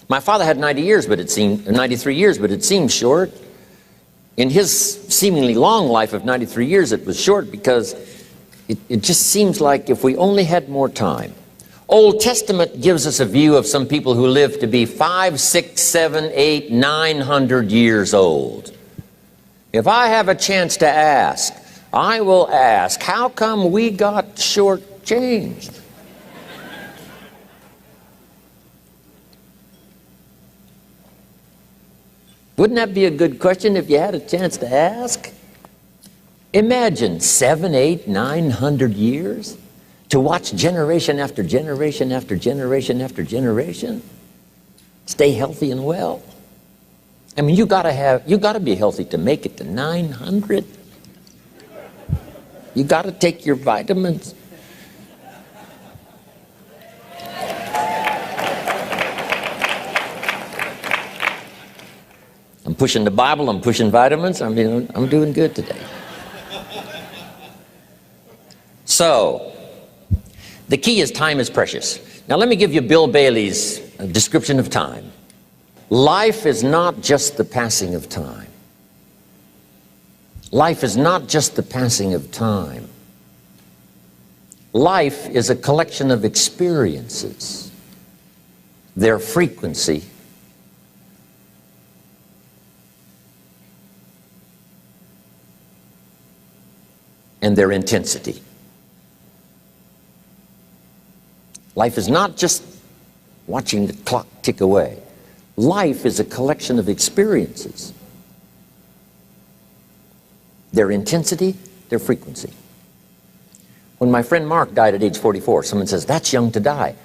My father had 93 years, but it seemed short. In his seemingly long life of 93 years, it was short because it just seems like if we only had more time. Old Testament gives us a view of some people who live to be 500, 600, 700, 800, 900 years old. If I have a chance to ask, I will ask, how come we got shortchanged? Wouldn't that be a good question if you had a chance to ask? Imagine 700, 800, 900 years to watch generation after generation after generation after generation stay healthy and well. I mean, you gotta be healthy to make it to 900. You gotta take your vitamins. I'm pushing the Bible, I'm pushing vitamins, I'm doing good today. So, the key is time is precious. Now let me give you Bill Bailey's description of time. Life is not just the passing of time. Life is not just the passing of time. Life is a collection of experiences, their frequency, and their intensity. Life is not just watching the clock tick away. Life is a collection of experiences, their intensity, their frequency. When my friend Mark died at age 44, someone says, that's young to die.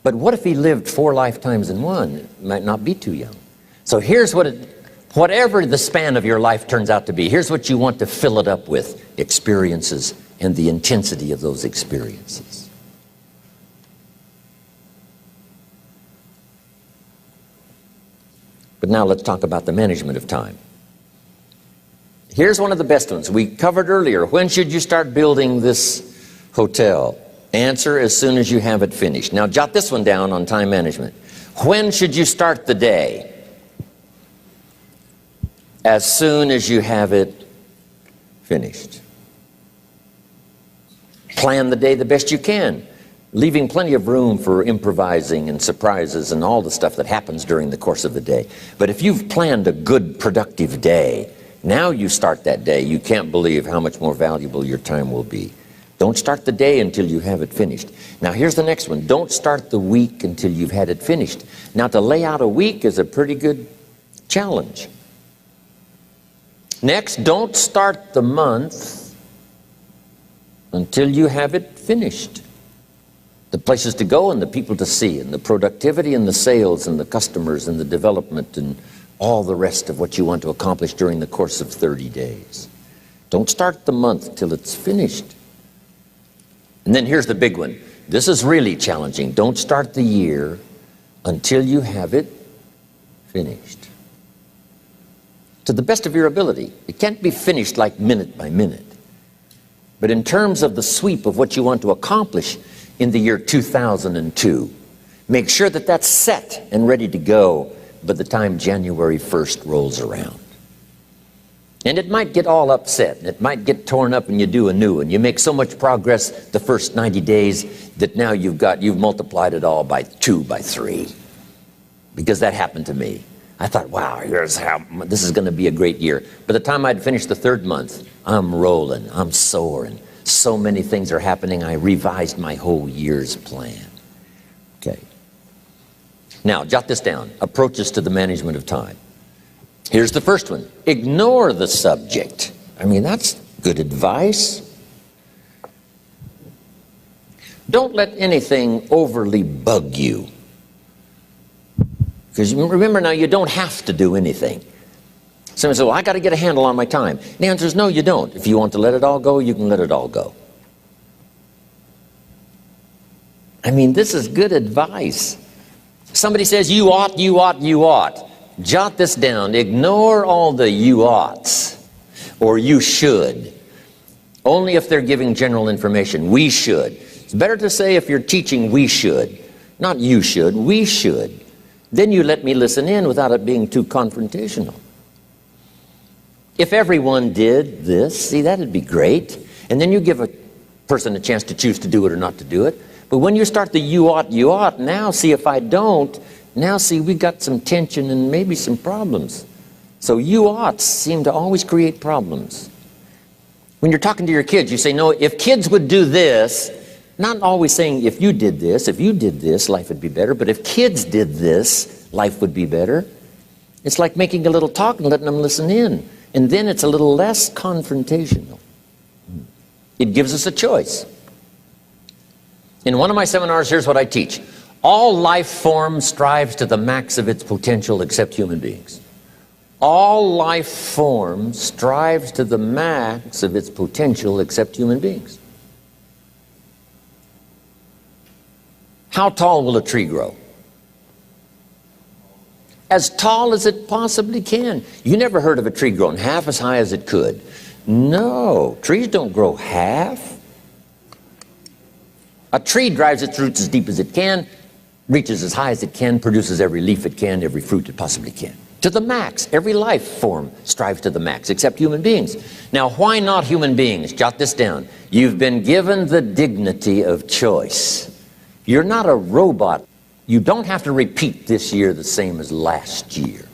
But what if he lived 4 lifetimes in one? It might not be too young. So here's whatever the span of your life turns out to be, here's what you want to fill it up with: experiences and the intensity of those experiences. But now let's talk about the management of time. Here's one of the best ones. We covered earlier, when should you start building this hotel? Answer: as soon as you have it finished. Now jot this one down on time management. When should you start the day? As soon as you have it finished. Plan the day the best you can, leaving plenty of room for improvising and surprises and all the stuff that happens during the course of the day. But if you've planned a good, productive day, now you start that day, you can't believe how much more valuable your time will be. Don't start the day until you have it finished. Now here's the next one. Don't start the week until you've had it finished. Now to lay out a week is a pretty good challenge. Next, don't start the month until you have it finished. The places to go and the people to see and the productivity and the sales and the customers and the development and all the rest of what you want to accomplish during the course of 30 days. Don't start the month till it's finished. And then here's the big one. This is really challenging. Don't start the year until you have it finished. To the best of your ability. It can't be finished like minute by minute. But in terms of the sweep of what you want to accomplish in the year 2002, make sure that that's set and ready to go by the time January 1st rolls around. And it might get all upset, and it might get torn up, and you do a new one. You make so much progress the first 90 days that now you've multiplied it all by 2, by 3. Because that happened to me. I thought, wow, this is going to be a great year. By the time I'd finished the 3rd month, I'm rolling, I'm soaring. So many things are happening, I revised my whole year's plan. Okay. Now, jot this down. Approaches to the management of time. Here's the first one. Ignore the subject. I mean, that's good advice. Don't let anything overly bug you. Because remember now, you don't have to do anything. Someone says, well, I got to get a handle on my time. The answer is no, you don't. If you want to let it all go, you can let it all go. I mean, this is good advice. Somebody says, you ought, you ought, you ought. Jot this down. Ignore all the you oughts or you should. Only if they're giving general information. We should. It's better to say if you're teaching, we should. Not you should, we should. Then you let me listen in without it being too confrontational. If everyone did this, see, that'd be great. And then you give a person a chance to choose to do it or not to do it. But when you start the you ought, now see if I don't, now see we got some tension and maybe some problems. So you oughts seem to always create problems. When you're talking to your kids, you say, no, if kids would do this, not always saying if you did this, life would be better, but if kids did this, life would be better. It's like making a little talk and letting them listen in. And then it's a little less confrontational. It gives us a choice. In one of my seminars, here's what I teach. All life form strives to the max of its potential except human beings. All life form strives to the max of its potential except human beings. How tall will a tree grow? As tall as it possibly can. You never heard of a tree growing half as high as it could. No, trees don't grow half. A tree drives its roots as deep as it can, reaches as high as it can, produces every leaf it can, every fruit it possibly can. To the max. Every life form strives to the max, except human beings. Now, why not human beings? Jot this down. You've been given the dignity of choice. You're not a robot. You don't have to repeat this year the same as last year.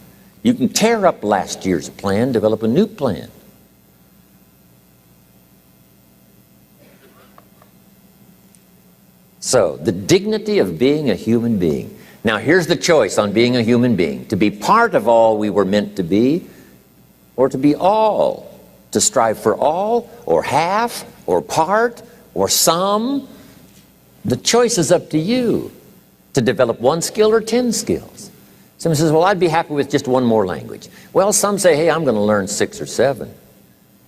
You can tear up last year's plan, develop a new plan. So, the dignity of being a human being. Now, here's the choice on being a human being. To be part of all we were meant to be, or to be all. To strive for all, or half, or part, or some. The choice is up to you. To develop one skill or 10 skills. Someone says, well, I'd be happy with just one more language. Well, some say, hey, I'm going to learn 6 or 7.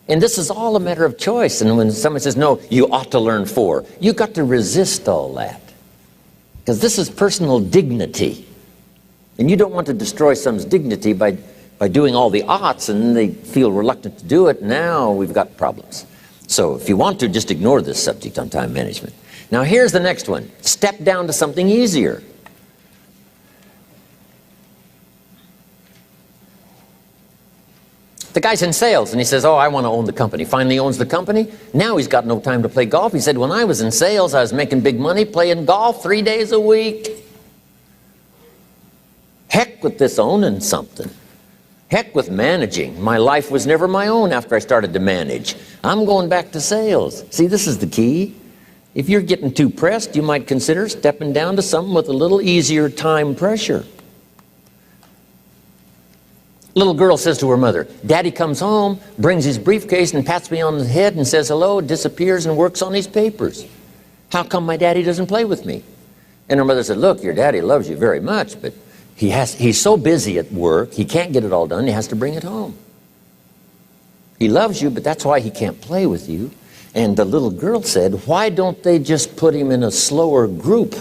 And this is all a matter of choice. And when someone says, no, you ought to learn 4, you've got to resist all that. Because this is personal dignity. And you don't want to destroy someone's dignity by doing all the oughts, and then they feel reluctant to do it. Now we've got problems. So if you want to, just ignore this subject on time management. Now here's the next one. Step down to something easier. The guy's in sales and he says, oh, I want to own the company. Finally owns the company. Now he's got no time to play golf. He said, when I was in sales, I was making big money playing golf 3 days a week. Heck with this owning something. Heck with managing. My life was never my own after I started to manage. I'm going back to sales. See, this is the key. If you're getting too pressed, you might consider stepping down to something with a little easier time pressure. Little girl says to her mother, Daddy comes home, brings his briefcase and pats me on the head and says hello, disappears and works on his papers. How come my daddy doesn't play with me? And her mother said, look, your daddy loves you very much, but he's so busy at work, he can't get it all done, he has to bring it home. He loves you, but that's why he can't play with you. And the little girl said, why don't they just put him in a slower group?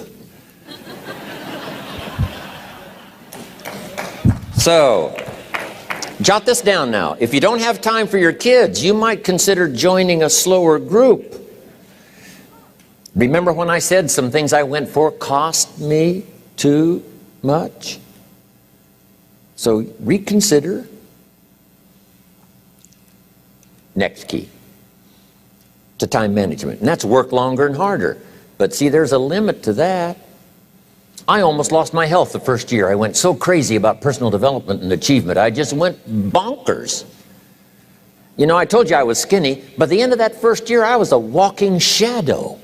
So, jot this down now. If you don't have time for your kids, you might consider joining a slower group. Remember when I said some things I went for cost me too much? So reconsider. Next key to time management, and that's work longer and harder. But see, there's a limit to that. I almost lost my health the first year. I went so crazy about personal development and achievement. I just went bonkers. You know, I told you I was skinny. By the end of that first year, I was a walking shadow.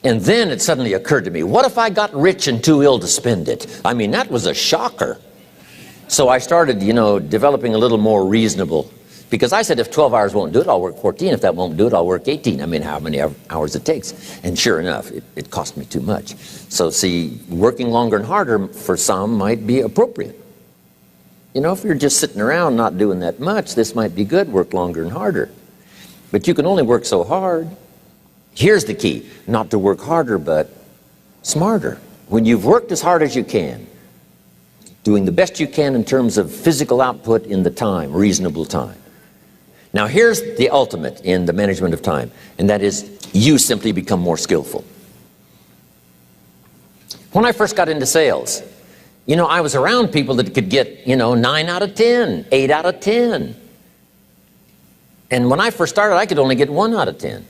And then it suddenly occurred to me, what if I got rich and too ill to spend it? I mean, that was a shocker. So I started, developing a little more reasonable. Because I said, if 12 hours won't do it, I'll work 14. If that won't do it, I'll work 18. I mean, how many hours it takes. And sure enough, it cost me too much. So see, working longer and harder for some might be appropriate. If you're just sitting around not doing that much, this might be good, work longer and harder. But you can only work so hard. Here's the key, not to work harder, but smarter. When you've worked as hard as you can, doing the best you can in terms of physical output in the time, reasonable time. Now here's the ultimate in the management of time, and that is you simply become more skillful. When I first got into sales, You know, I was around people that could get, 9 out of 10, 8 out of 10. And when I first started, I could only get 1 out of 10.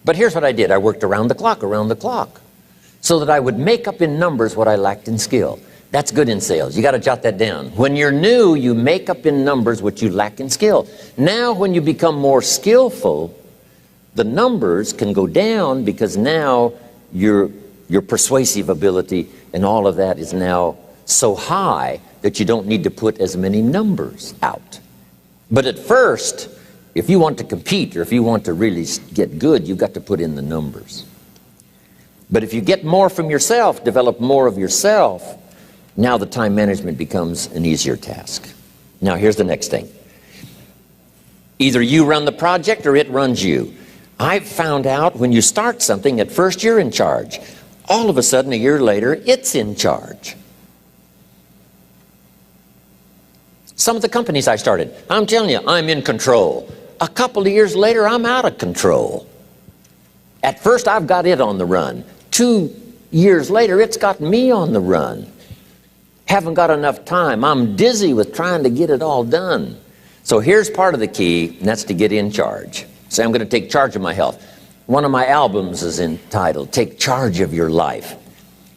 But here's what I did. I worked around the clock, so that I would make up in numbers what I lacked in skill. That's good in sales. You got to jot that down. When you're new, you make up in numbers what you lack in skill. Now, when you become more skillful, the numbers can go down because now your persuasive ability and all of that is now so high that you don't need to put as many numbers out. But at first, if you want to compete or if you want to really get good, you've got to put in the numbers. But if you get more from yourself, develop more of yourself, now the time management becomes an easier task. Now here's the next thing. Either you run the project or it runs you. I've found out when you start something, at first you're in charge. All of a sudden, a year later, it's in charge. Some of the companies I started, I'm telling you, I'm in control. A couple of years later, I'm out of control. At first, I've got it on the run. 2 years later, it's got me on the run. Haven't got enough time. I'm dizzy with trying to get it all done. So here's part of the key, and that's to get in charge. Say, I'm going to take charge of my health. One of my albums is entitled, Take Charge of Your Life.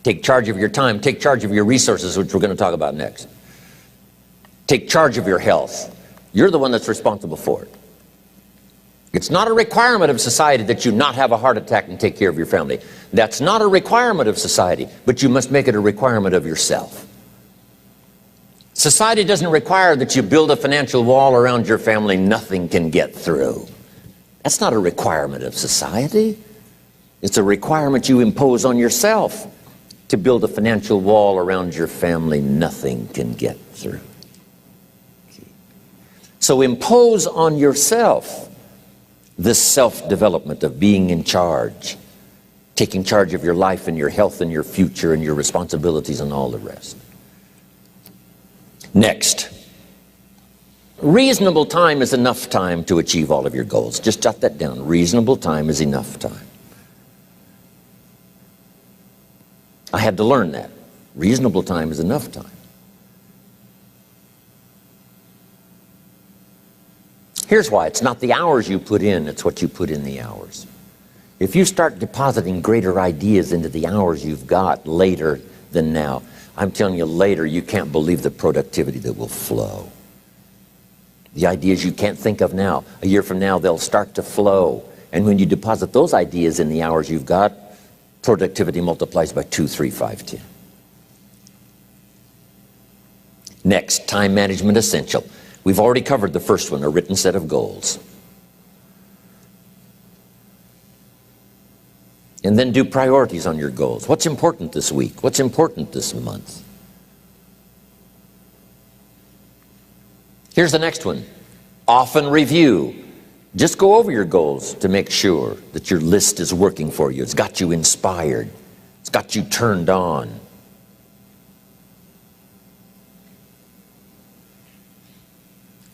Take charge of your time. Take charge of your resources, which we're going to talk about next. Take charge of your health. You're the one that's responsible for it. It's not a requirement of society that you not have a heart attack and take care of your family. That's not a requirement of society, but you must make it a requirement of yourself. Society doesn't require that you build a financial wall around your family nothing can get through. That's not a requirement of society. It's a requirement you impose on yourself to build a financial wall around your family nothing can get through. So impose on yourself this self-development of being in charge, taking charge of your life and your health and your future and your responsibilities and all the rest. Next, reasonable time is enough time to achieve all of your goals. Just jot that down. Reasonable time is enough time. I had to learn that. Reasonable time is enough time. Here's why. It's not the hours you put in, it's what you put in the hours. If you start depositing greater ideas into the hours you've got later than now, I'm telling you later, you can't believe the productivity that will flow. The ideas you can't think of now, a year from now, they'll start to flow. And when you deposit those ideas in the hours you've got, productivity multiplies by 2, 3, 5, 10. Next, time management essential. We've already covered the first one, a written set of goals. And then do priorities on your goals. What's important this week? What's important this month? Here's the next one. Often review. Just go over your goals to make sure that your list is working for you. It's got you inspired. It's got you turned on.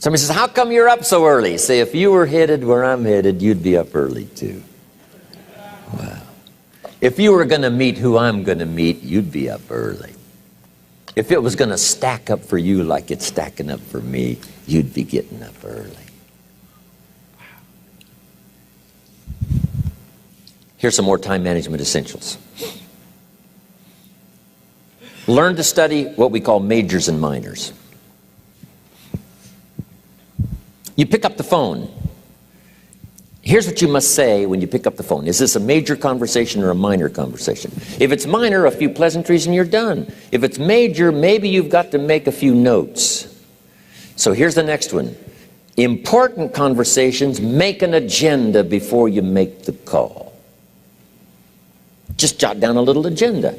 Somebody says, how come you're up so early? Say, if you were headed where I'm headed, you'd be up early too. Wow. If you were going to meet who I'm going to meet, you'd be up early. If it was going to stack up for you like it's stacking up for me, you'd be getting up early. Wow. Here's some more time management essentials. Learn to study what we call majors and minors. You pick up the phone. Here's what you must say when you pick up the phone. Is this a major conversation or a minor conversation? If it's minor, a few pleasantries and you're done. If it's major, maybe you've got to make a few notes. So here's the next one. Important conversations, make an agenda before you make the call. Just jot down a little agenda.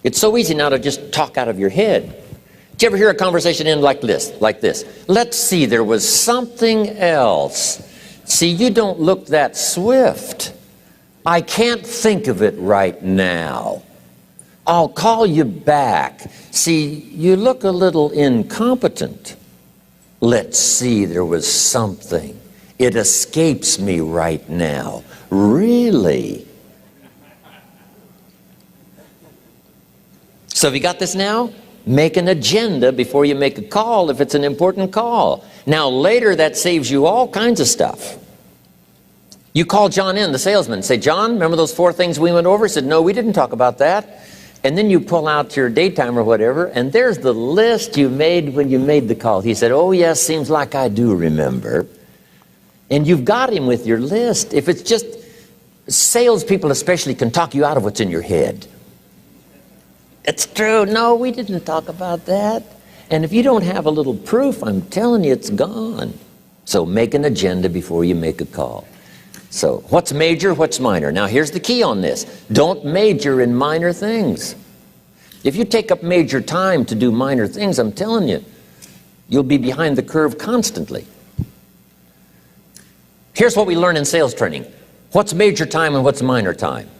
It's so easy now to just talk out of your head. Did you ever hear a conversation end like this? Let's see, there was something else. See, you don't look that swift. I can't think of it right now. I'll call you back. See, you look a little incompetent. Let's see, there was something. It escapes me right now. Really? So have you got this now? Make an agenda before you make a call if it's an important call. Now later that saves you all kinds of stuff. You call John in, the salesman, say, John, remember those 4 things we went over? He said, no, we didn't talk about that. And then you pull out your daytime or whatever, and there's the list you made when you made the call. He said, oh yes, seems like I do remember. And you've got him with your list. If it's just, salespeople especially can talk you out of what's in your head. It's true. No, we didn't talk about that. And if you don't have a little proof, I'm telling you, it's gone. So make an agenda before you make a call. So what's major, what's minor? Now here's the key on this. Don't major in minor things. If you take up major time to do minor things, I'm telling you, you'll be behind the curve constantly. Here's what we learn in sales training. What's major time and what's minor time?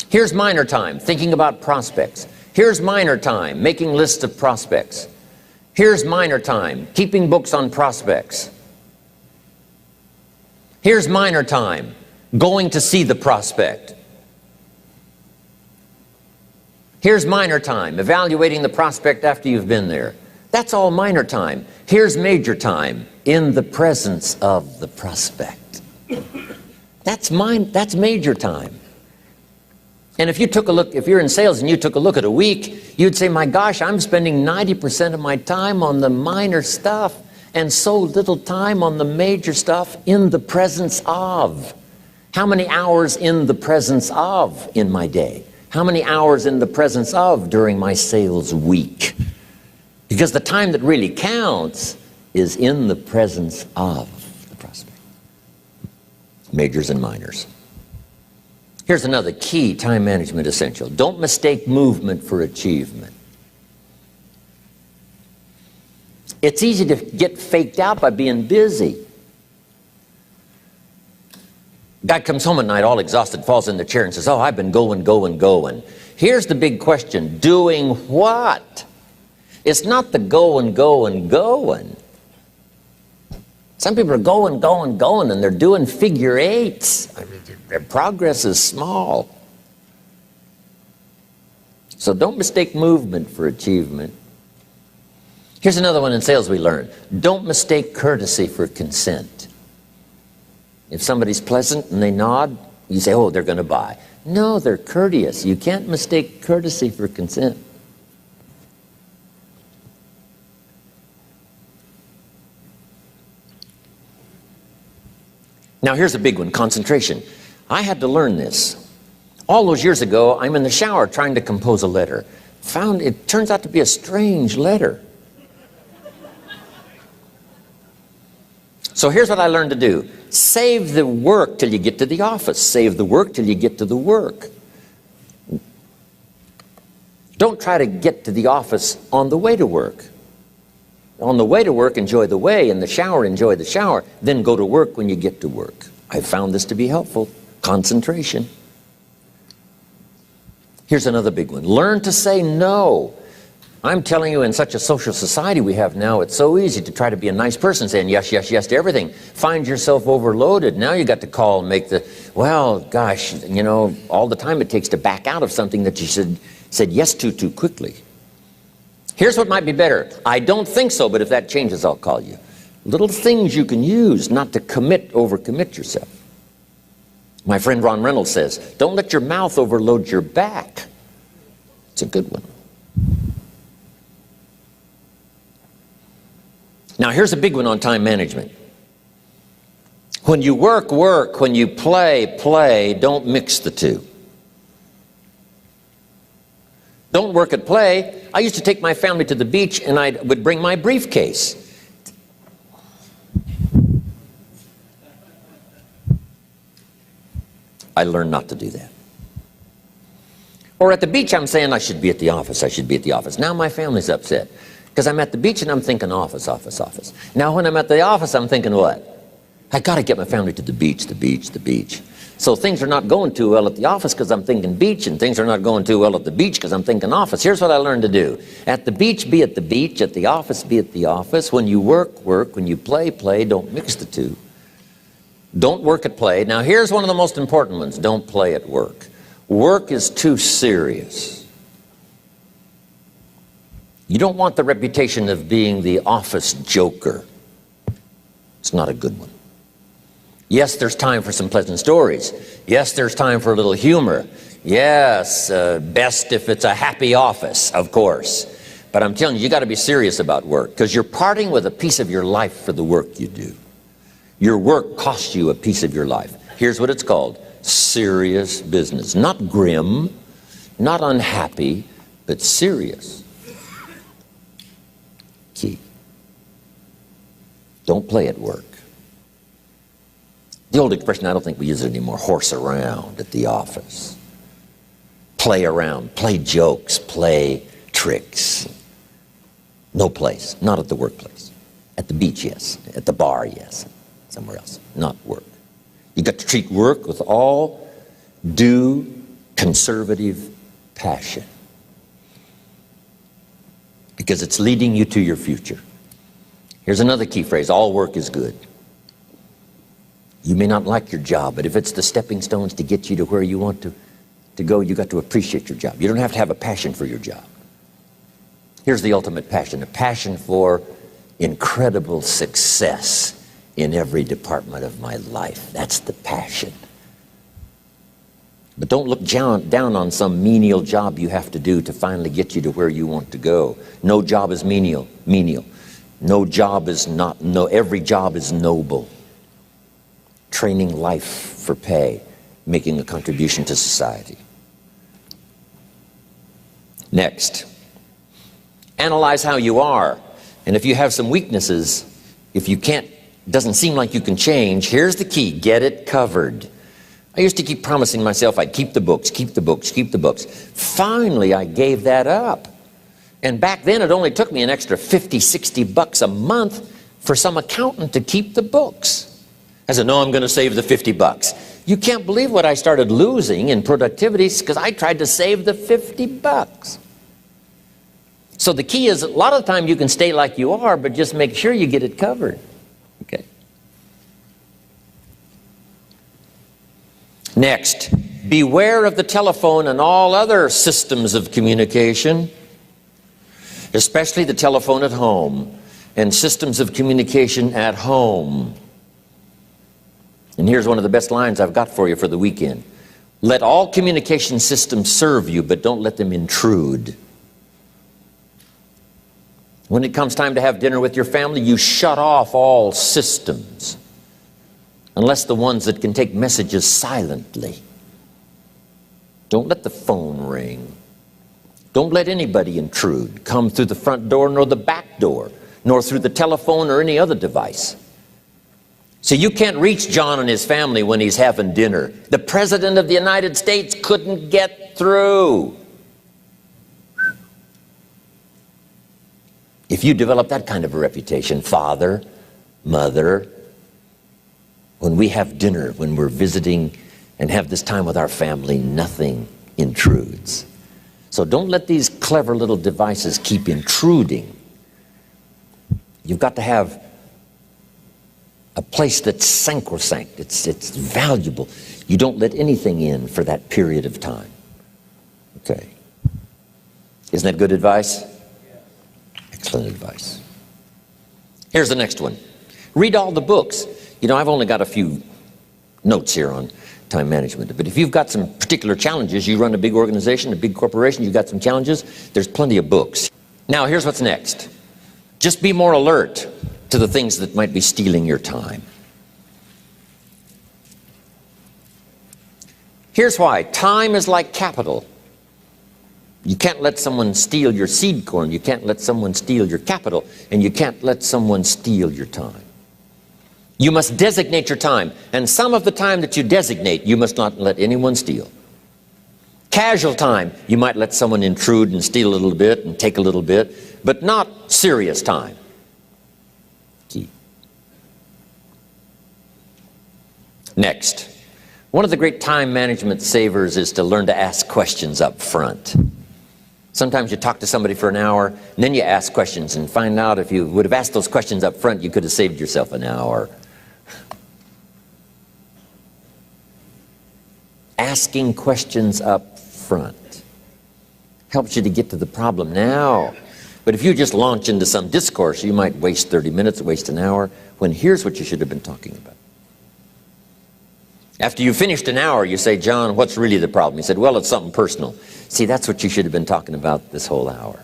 Here's minor time, thinking about prospects. Here's minor time, making lists of prospects. Here's minor time, keeping books on prospects. Here's minor time, going to see the prospect. Here's minor time, evaluating the prospect after you've been there. That's all minor time. Here's major time, in the presence of the prospect. That's major time. And if you took a look, if you're in sales and you took a look at a week, you'd say, my gosh, I'm spending 90% of my time on the minor stuff and so little time on the major stuff in the presence of. How many hours in the presence of in my day? How many hours in the presence of during my sales week? Because the time that really counts is in the presence of the prospect. Majors and minors. Here's another key time management essential. Don't mistake movement for achievement. It's easy to get faked out by being busy. Guy comes home at night all exhausted, falls in the chair and says, oh, I've been going. Here's the big question. Doing what? It's not the going. Some people are going, and they're doing figure eights. I mean, their progress is small. So don't mistake movement for achievement. Here's another one in sales we learned. Don't mistake courtesy for consent. If somebody's pleasant and they nod, you say, oh, they're going to buy. No, they're courteous. You can't mistake courtesy for consent. Now here's a big one, concentration. I had to learn this. All those years ago, I'm in the shower trying to compose a letter. Found it turns out to be a strange letter. So here's what I learned to do. Save the work till you get to the office. Save the work till you get to the work. Don't try to get to the office on the way to work. On the way to work, enjoy the way. In the shower, enjoy the shower. Then go to work when you get to work. I found this to be helpful. Concentration. Here's another big one. Learn to say no. I'm telling you, in such a social society we have now, it's so easy to try to be a nice person, saying yes, yes, yes to everything. Find yourself overloaded. Now you got to call and make the, well, gosh, you know, all the time it takes to back out of something that you said yes to too quickly. Here's what might be better. I don't think so, but if that changes, I'll call you. Little things you can use not to overcommit yourself. My friend Ron Reynolds says, don't let your mouth overload your back. It's a good one. Now here's a big one on time management. When you work, work. When you play, play. Don't mix the two. Don't work at play. I used to take my family to the beach and I would bring my briefcase. I learned not to do that. Or at the beach I'm saying I should be at the office, I should be at the office. Now my family's upset. Because I'm at the beach and I'm thinking office, office, office. Now when I'm at the office, I'm thinking what? I got to get my family to the beach, the beach, the beach. So things are not going too well at the office because I'm thinking beach, and things are not going too well at the beach because I'm thinking office. Here's what I learned to do. At the beach, be at the beach. At the office, be at the office. When you work, work. When you play, play. Don't mix the two. Don't work at play. Now here's one of the most important ones. Don't play at work. Work is too serious. You don't want the reputation of being the office joker. It's not a good one. Yes, there's time for some pleasant stories. Yes, there's time for a little humor. Yes, best if it's a happy office, of course. But I'm telling you, you got to be serious about work, because you're parting with a piece of your life for the work you do. Your work costs you a piece of your life. Here's what it's called: serious business. Not grim, not unhappy, but serious. Key. Don't play at work. The old expression, I don't think we use it anymore, horse around at the office. Play around, play jokes, play tricks. No place, not at the workplace. At the beach, yes. At the bar, yes. Somewhere else, not work. You got to treat work with all due conservative passion, because it's leading you to your future. Here's another key phrase: all work is good. You may not like your job, but if it's the stepping stones to get you to where you want to go, you got to appreciate your job. You don't have to have a passion for your job. Here's the ultimate passion: a passion for incredible success in every department of my life. That's the passion. But don't look down on some menial job you have to do to finally get you to where you want to go. No job is menial. No job is not, no, every job is noble. Training life for pay, making a contribution to society. Next, analyze how you are. And if you have some weaknesses, if you can't, doesn't seem like you can change, here's the key: get it covered. I used to keep promising myself I'd keep the books, keep the books, keep the books. Finally, I gave that up. And back then, it only took me an extra 50, 60 bucks a month for some accountant to keep the books. I said, no, I'm going to save the 50 bucks. You can't believe what I started losing in productivity because I tried to save the 50 bucks. So the key is, a lot of the time you can stay like you are, but just make sure you get it covered. Okay. Next, beware of the telephone and all other systems of communication, especially the telephone at home and systems of communication at home. And here's one of the best lines I've got for you for the weekend: let all communication systems serve you, but don't let them intrude. When it comes time to have dinner with your family, you shut off all systems, unless the ones that can take messages silently. Don't let the phone ring. Don't let anybody intrude, come through the front door nor the back door, nor through the telephone or any other device. So you can't reach John and his family when he's having dinner. The President of the United States couldn't get through. If you develop that kind of a reputation, father, mother, when we have dinner, when we're visiting and have this time with our family, nothing intrudes. So don't let these clever little devices keep intruding. You've got to have a place that's sacrosanct. It's valuable. You don't let anything in for that period of time. Okay. Isn't that good advice? Excellent advice. Here's the next one. Read all the books. You know, I've only got a few notes here on time management, but if you've got some particular challenges, you run a big organization, a big corporation, you've got some challenges, there's plenty of books. Now, here's what's next. Just be more alert to the things that might be stealing your time. Here's why. Time is like capital. You can't let someone steal your seed corn. You can't let someone steal your capital. And you can't let someone steal your time. You must designate your time. And some of the time that you designate, you must not let anyone steal. Casual time, you might let someone intrude and steal a little bit and take a little bit, but not serious time. Key. Next, one of the great time management savers is to learn to ask questions up front. Sometimes you talk to somebody for an hour, and then you ask questions and find out if you would have asked those questions up front, you could have saved yourself an hour. Asking questions up front helps you to get to the problem now. But if you just launch into some discourse, you might waste 30 minutes, waste an hour, when here's what you should have been talking about. After you finished an hour, you say, John, what's really the problem? He said, well, it's something personal. See, that's what you should have been talking about this whole hour.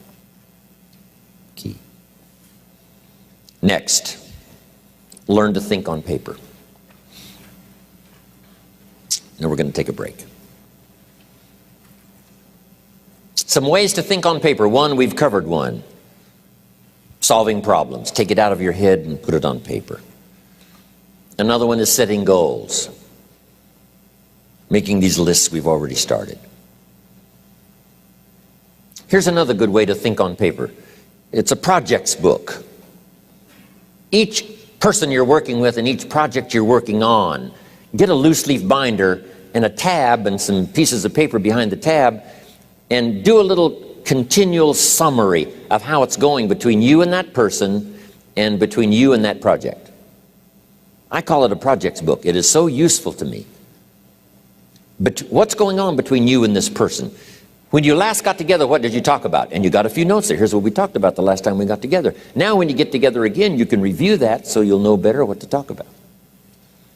Key. Next, learn to think on paper. Now we're going to take a break. Some ways to think on paper. One, we've covered one. Solving problems. Take it out of your head and put it on paper. Another one is setting goals. Making these lists we've already started. Here's another good way to think on paper. It's a projects book. Each person you're working with and each project you're working on, get a loose leaf binder and a tab and some pieces of paper behind the tab, and do a little continual summary of how it's going between you and that person and between you and that project. I call it a projects book. It is so useful to me. But what's going on between you and this person? When you last got together, what did you talk about? And you got a few notes there. Here's what we talked about the last time we got together. Now when you get together again, you can review that so you'll know better what to talk about.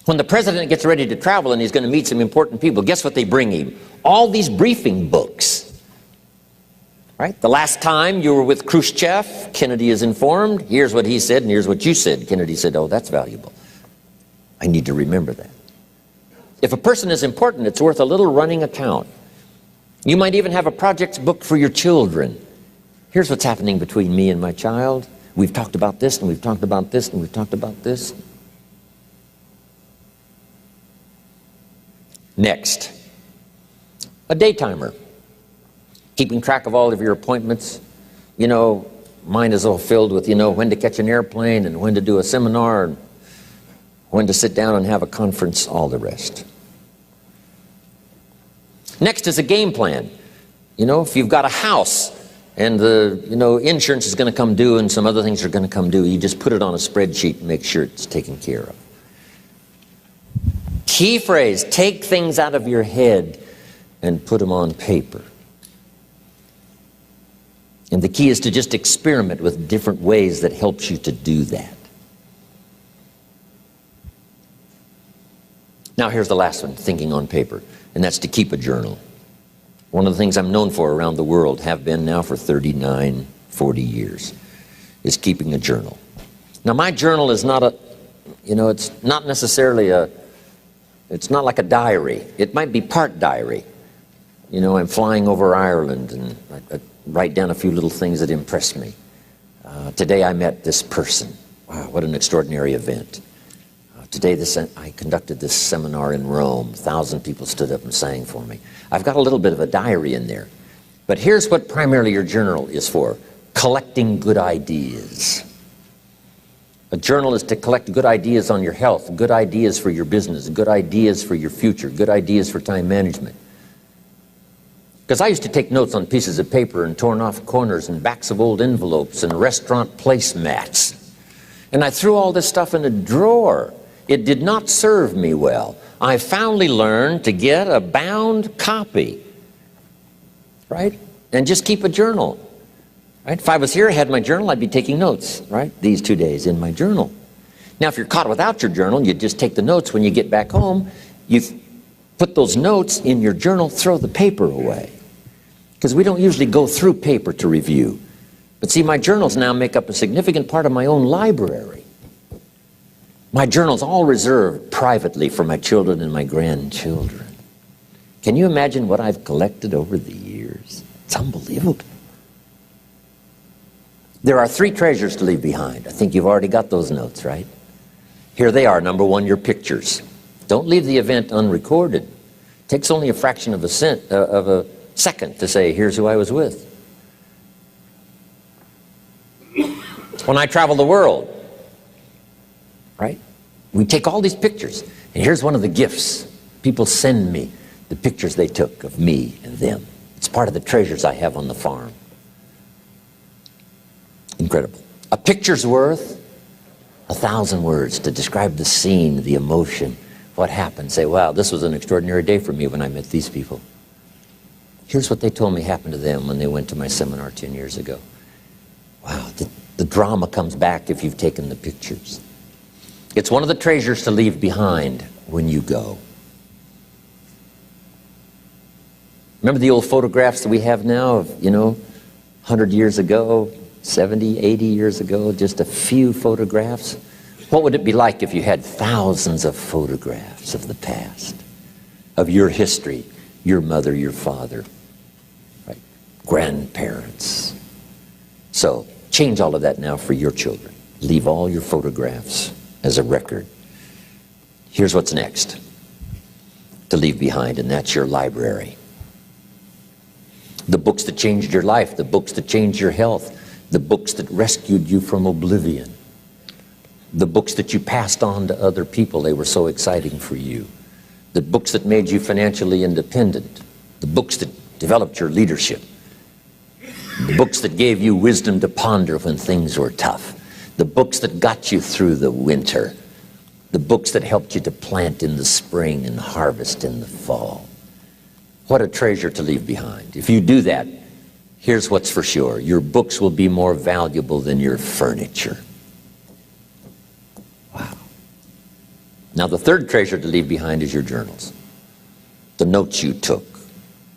When the president gets ready to travel and he's going to meet some important people, guess what they bring him? All these briefing books. Right? The last time you were with Khrushchev, Kennedy is informed. Here's what he said and here's what you said. Kennedy said, oh, that's valuable. I need to remember that. If a person is important, it's worth a little running account. You might even have a projects book for your children. Here's what's happening between me and my child. We've talked about this, and we've talked about this, and we've talked about this. Next, a day timer. Keeping track of all of your appointments. You know, mine is all filled with, when to catch an airplane, and when to do a seminar, and when to sit down and have a conference, all the rest. Next is a game plan. If you've got a house and the insurance is going to come due and some other things are going to come due, you just put it on a spreadsheet and make sure it's taken care of. Key phrase, take things out of your head and put them on paper. And the key is to just experiment with different ways that helps you to do that. Now here's the last one, thinking on paper, and that's to keep a journal. One of the things I'm known for around the world, have been now for 39, 40 years, is keeping a journal. Now my journal is not it's not necessarily it's not like a diary. It might be part diary. I'm flying over Ireland and I write down a few little things that impress me. Today I met this person. Wow, what an extraordinary event. Today I conducted this seminar in Rome. 1,000 people stood up and sang for me. I've got a little bit of a diary in there. But here's what primarily your journal is for. Collecting good ideas. A journal is to collect good ideas on your health, good ideas for your business, good ideas for your future, good ideas for time management. Because I used to take notes on pieces of paper and torn off corners and backs of old envelopes and restaurant placemats. And I threw all this stuff in a drawer. It did not serve me well. I finally learned to get a bound copy, right? And just keep a journal, right? If I was here, I had my journal, I'd be taking notes, right? These 2 days in my journal. Now, if you're caught without your journal, you just take the notes when you get back home. You put those notes in your journal, throw the paper away. Because we don't usually go through paper to review. But see, my journals now make up a significant part of my own library. My journal's all reserved privately for my children and my grandchildren. Can you imagine what I've collected over the years? It's unbelievable. There are 3 treasures to leave behind. I think you've already got those notes, right? Here they are. Number 1, your pictures. Don't leave the event unrecorded. It takes only a fraction of a second to say, here's who I was with. When I travel the world, right? We take all these pictures, and here's one of the gifts. People send me the pictures they took of me and them. It's part of the treasures I have on the farm. Incredible. A picture's worth 1,000 words to describe the scene, the emotion, what happened. Say, wow, this was an extraordinary day for me when I met these people. Here's what they told me happened to them when they went to my seminar 10 years ago. Wow, the drama comes back if you've taken the pictures. It's one of the treasures to leave behind when you go. Remember the old photographs that we have now of, 100 years ago, 70, 80 years ago, just a few photographs? What would it be like if you had thousands of photographs of the past, of your history, your mother, your father, right? Grandparents? So change all of that now for your children. Leave all your photographs as a record. Here's what's next to leave behind, and that's your library. The books that changed your life, the books that changed your health, the books that rescued you from oblivion, the books that you passed on to other people, they were so exciting for you, the books that made you financially independent, the books that developed your leadership, the books that gave you wisdom to ponder when things were tough, the books that got you through the winter, the books that helped you to plant in the spring and harvest in the fall. What a treasure to leave behind. If you do that, here's what's for sure. Your books will be more valuable than your furniture. Wow. Now the third treasure to leave behind is your journals. The notes you took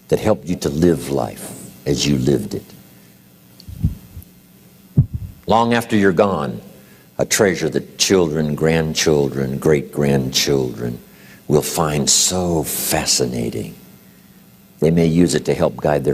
that helped you to live life as you lived it. Long after you're gone, a treasure that children, grandchildren, great-grandchildren will find so fascinating. They may use it to help guide their